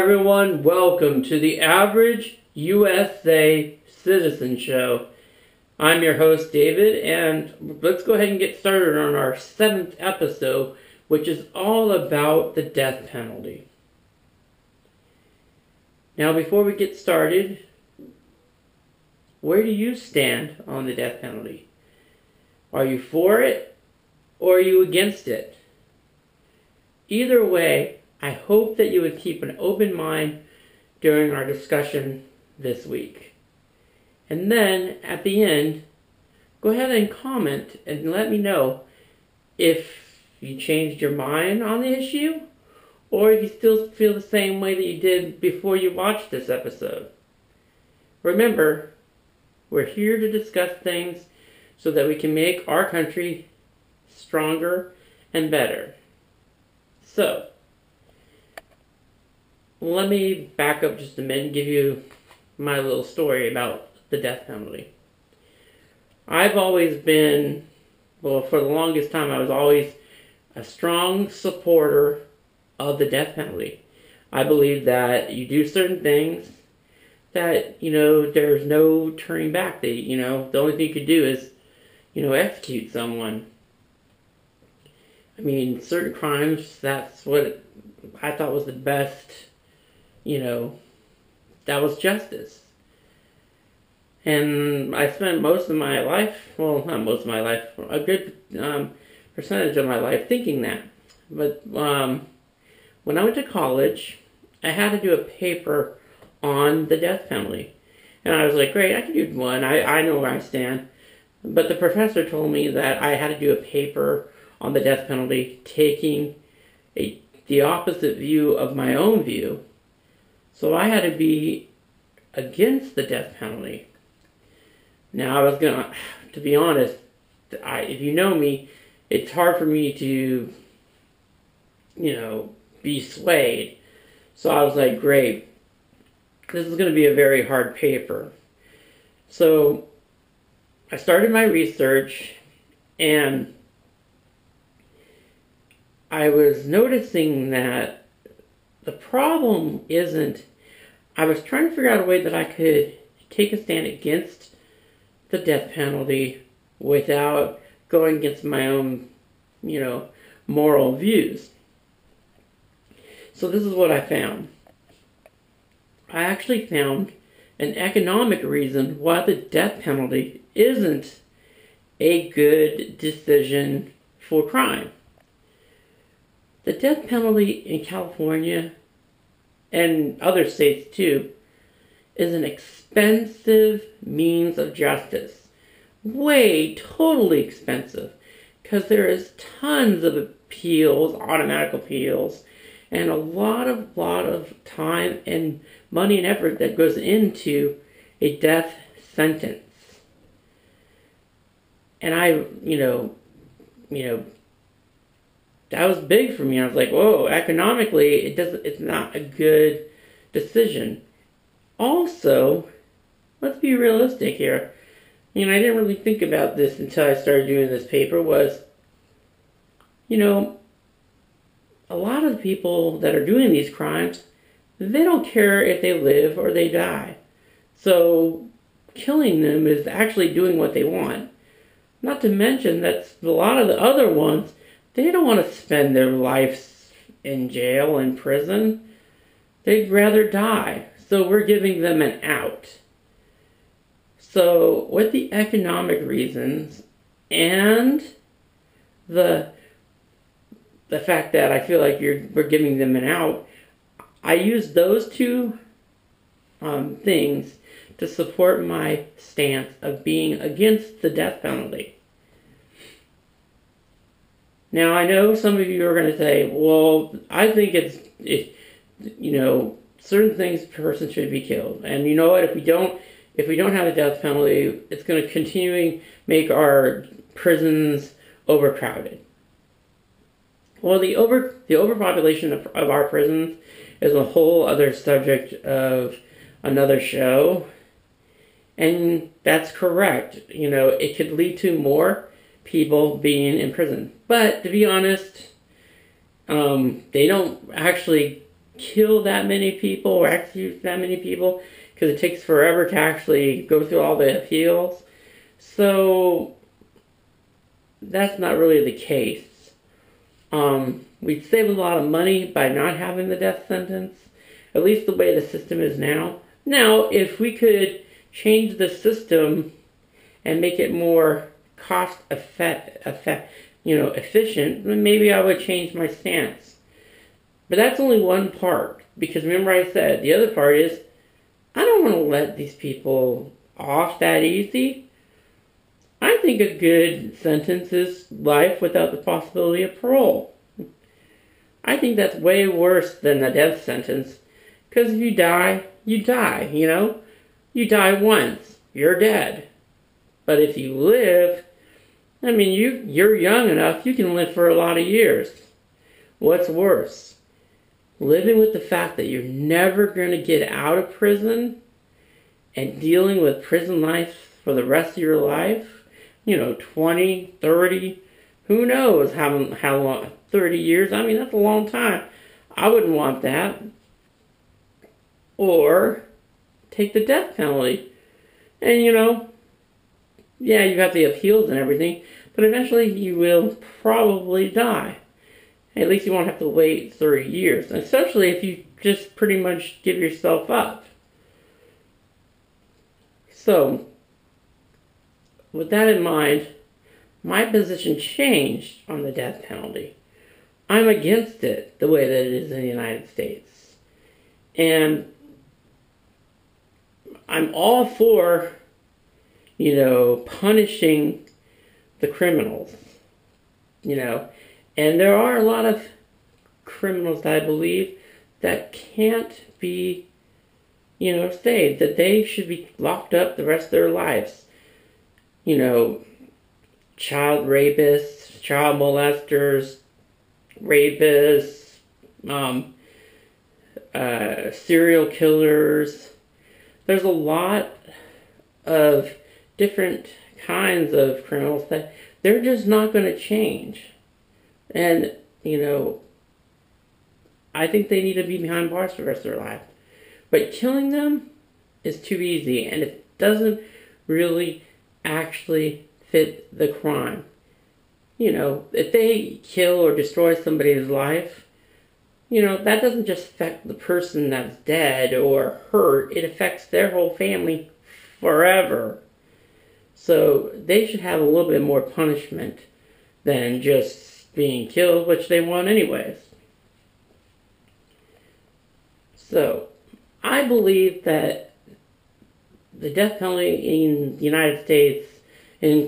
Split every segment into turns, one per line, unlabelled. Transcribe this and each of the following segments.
everyone, welcome to the Average USA Citizen Show. I'm your host David, and let's go ahead and get started on our 7th episode, which is all about the death penalty. Now before we get started, where do you stand on the death penalty? Are you for it or are you against it? Either way, I hope that you would keep an open mind during our discussion this week. And then, at the end, go ahead and comment and let me know if you changed your mind on the issue or if you still feel the same way that you did before you watched this episode. Remember, we're here to discuss things so that we can make our country stronger and better. So, let me back up just a minute and give you my little story about the death penalty. I've always been, for the longest time, I was always a strong supporter of the death penalty. I believe that you do certain things that, there's no turning back. The only thing you could do is, execute someone. I mean, certain crimes, that's what I thought was the best. That was justice. And I spent most of my life, well, not most of my life, a good percentage of my life thinking that. But when I went to college, I had to do a paper on the death penalty. And I was like, great, I can do one. I know where I stand. But the professor told me that I had to do a paper on the death penalty, taking the opposite view of my own view. So I had to be against the death penalty. Now I was to be honest, if you know me, it's hard for me to, be swayed. So I was like, great, this is going to be a very hard paper. So I started my research, and I was noticing that the problem isn't, I was trying to figure out a way that I could take a stand against the death penalty without going against my own, moral views. So this is what I found. I actually found an economic reason why the death penalty isn't a good decision for crime. The death penalty in California, and other states too, is an expensive means of justice. Totally expensive. Because there is tons of appeals, automatic appeals, and a lot of time and money and effort that goes into a death sentence. And that was big for me. I was like, whoa, economically, it's not a good decision. Also, let's be realistic here. I didn't really think about this until I started doing this paper, was, a lot of the people that are doing these crimes, they don't care if they live or they die. So, killing them is actually doing what they want. Not to mention that a lot of the other ones, they don't want to spend their lives in jail, in prison. They'd rather die. So we're giving them an out. So with the economic reasons and the fact that I feel like we're giving them an out, I use those two things to support my stance of being against the death penalty. Now, I know some of you are going to say, well, I think certain things, a person should be killed. And you know what, if we don't have a death penalty, it's going to continually make our prisons overcrowded. Well, the overpopulation of our prisons is a whole other subject of another show. And that's correct. It could lead to more people being in prison. But to be honest, they don't actually kill that many people or execute that many people because it takes forever to actually go through all the appeals. So that's not really the case. We'd save a lot of money by not having the death sentence, at least the way the system is now. Now, if we could change the system and make it more efficient, then maybe I would change my stance. But that's only one part, because remember I said the other part is I don't want to let these people off that easy. I think a good sentence is life without the possibility of parole. I think that's way worse than a death sentence, because if you die, you die, you know? You die once, you're dead. But if you live, I mean, you're young enough, you can live for a lot of years. What's worse? Living with the fact that you're never going to get out of prison and dealing with prison life for the rest of your life? 20, 30, who knows how long, 30 years, I mean, that's a long time. I wouldn't want that. Or take the death penalty. And, yeah, you got the appeals and everything, but eventually you will probably die. At least you won't have to wait 30 years, especially if you just pretty much give yourself up. So, with that in mind, my position changed on the death penalty. I'm against it the way that it is in the United States. And I'm all for, punishing the criminals, And there are a lot of criminals, I believe, that can't be, saved, that they should be locked up the rest of their lives. Child rapists, child molesters, rapists, serial killers. There's a lot of different kinds of criminals that they're just not going to change. And, I think they need to be behind bars for the rest of their life. But killing them is too easy, and it doesn't really actually fit the crime. If they kill or destroy somebody's life, that doesn't just affect the person that's dead or hurt. It affects their whole family forever. So they should have a little bit more punishment than just being killed, which they want anyways. So, I believe that the death penalty in the United States, in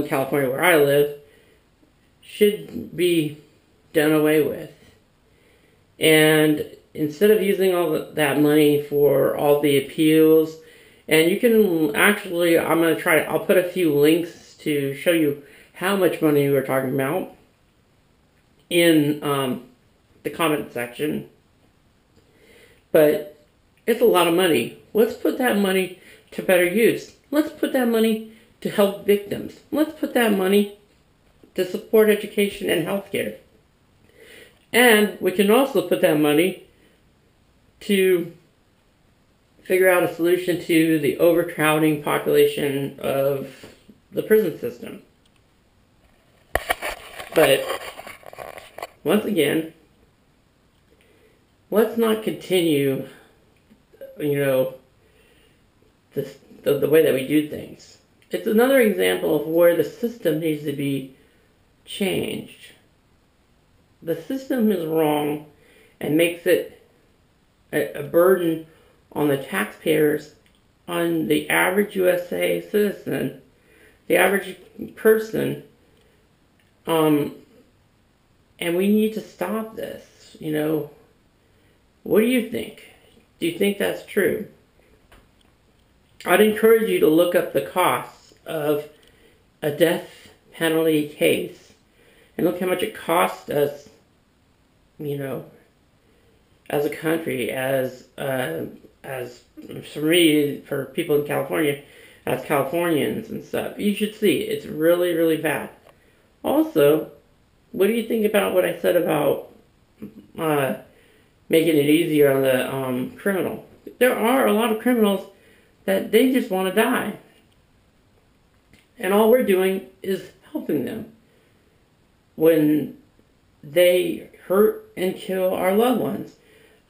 California where I live, should be done away with. And instead of using all that money for all the appeals, and you can actually, I'll put a few links to show you how much money we're talking about in the comment section. But it's a lot of money. Let's put that money to better use. Let's put that money to help victims. Let's put that money to support education and healthcare. And we can also put that money to figure out a solution to the overcrowding population of the prison system. But once again, let's not continue, the way that we do things. It's another example of where the system needs to be changed. The system is wrong and makes it a burden on the taxpayers, on the average USA citizen, the average person, and we need to stop this, What do you think? Do you think that's true? I'd encourage you to look up the costs of a death penalty case and look how much it costs us, as a country, as for me, for people in California, as Californians and stuff. You should see, it's really, really bad. Also, what do you think about what I said about making it easier on the criminal. There are a lot of criminals that they just want to die. And all we're doing is helping them when they hurt and kill our loved ones.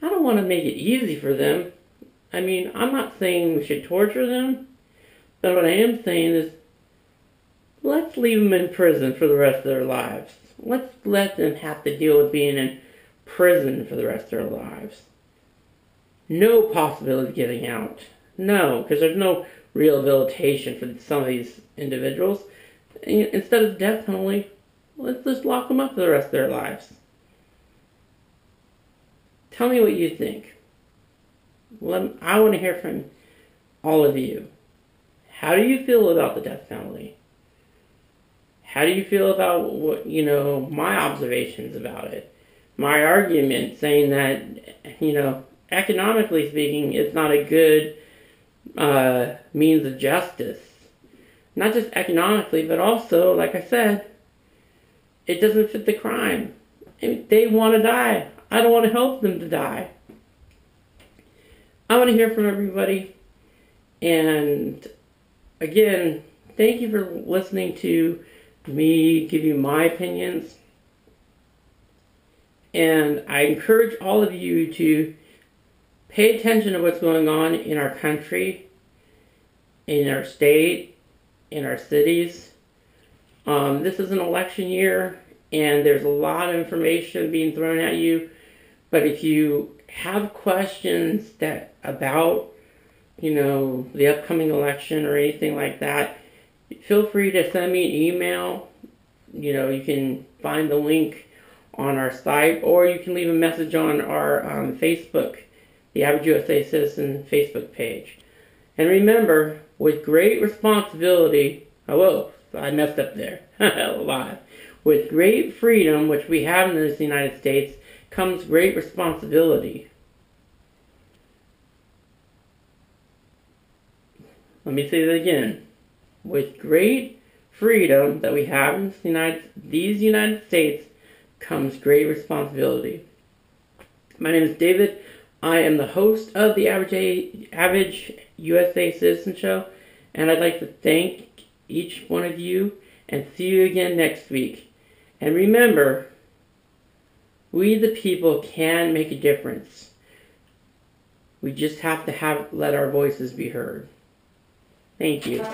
I don't want to make it easy for them. I mean, I'm not saying we should torture them, but what I am saying is let's leave them in prison for the rest of their lives. Let's let them have to deal with being in prison for the rest of their lives. No possibility of getting out. No, because there's no rehabilitation for some of these individuals. Instead of death penalty, let's just lock them up for the rest of their lives. Tell me what you think. I want to hear from all of you. How do you feel about the death penalty? How do you feel about what, my observations about it? My argument saying that, economically speaking, it's not a good means of justice. Not just economically, but also, like I said, it doesn't fit the crime. I mean, they want to die. I don't want to help them to die. I want to hear from everybody. And again, thank you for listening to me give you my opinions. And I encourage all of you to pay attention to what's going on in our country, in our state, in our cities. This is an election year, and there's a lot of information being thrown at you. But if you have questions about, the upcoming election or anything like that, feel free to send me an email. You can find the link on our site, or you can leave a message on our Facebook, the Average USA Citizen Facebook page. And remember, with great responsibility, I messed up there, live. With great freedom, which we have in this United States, comes great responsibility. Let me say that again. With great freedom that we have in these United States comes great responsibility. My name is David. I am the host of the Average USA Citizen Show, and I'd like to thank each one of you and see you again next week. And remember, we the people can make a difference. We just have to let our voices be heard. Thank you.